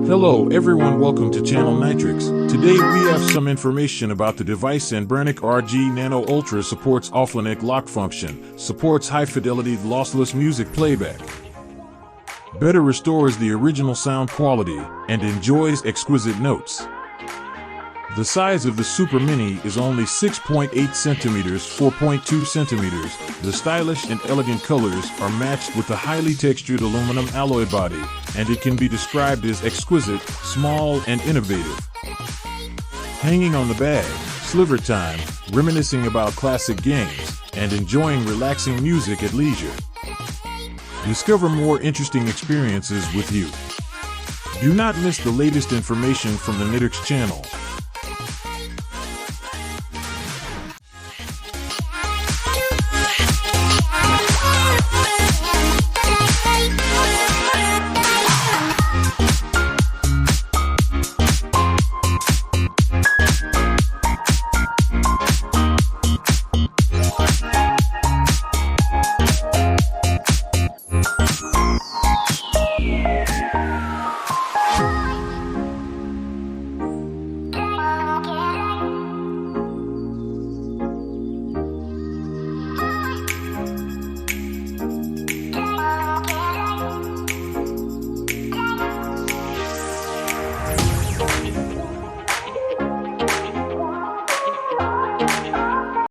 Hello everyone, welcome to Channel Nitrix. Today we have some information about the device. ANBERNIC RG Nano Ultra supports offline lock function, supports high-fidelity lossless music playback, better restores the original sound quality, and enjoys exquisite notes. The size of the Super Mini is only 6.8 centimeters, 4.2 centimeters. The stylish and elegant colors are matched with the highly textured aluminum alloy body, and it can be described as exquisite, small, and innovative. Hanging on the bag, sliver time, reminiscing about classic games, and enjoying relaxing music at leisure. Discover more interesting experiences with you. Do not miss the latest information from the Nitrix channel.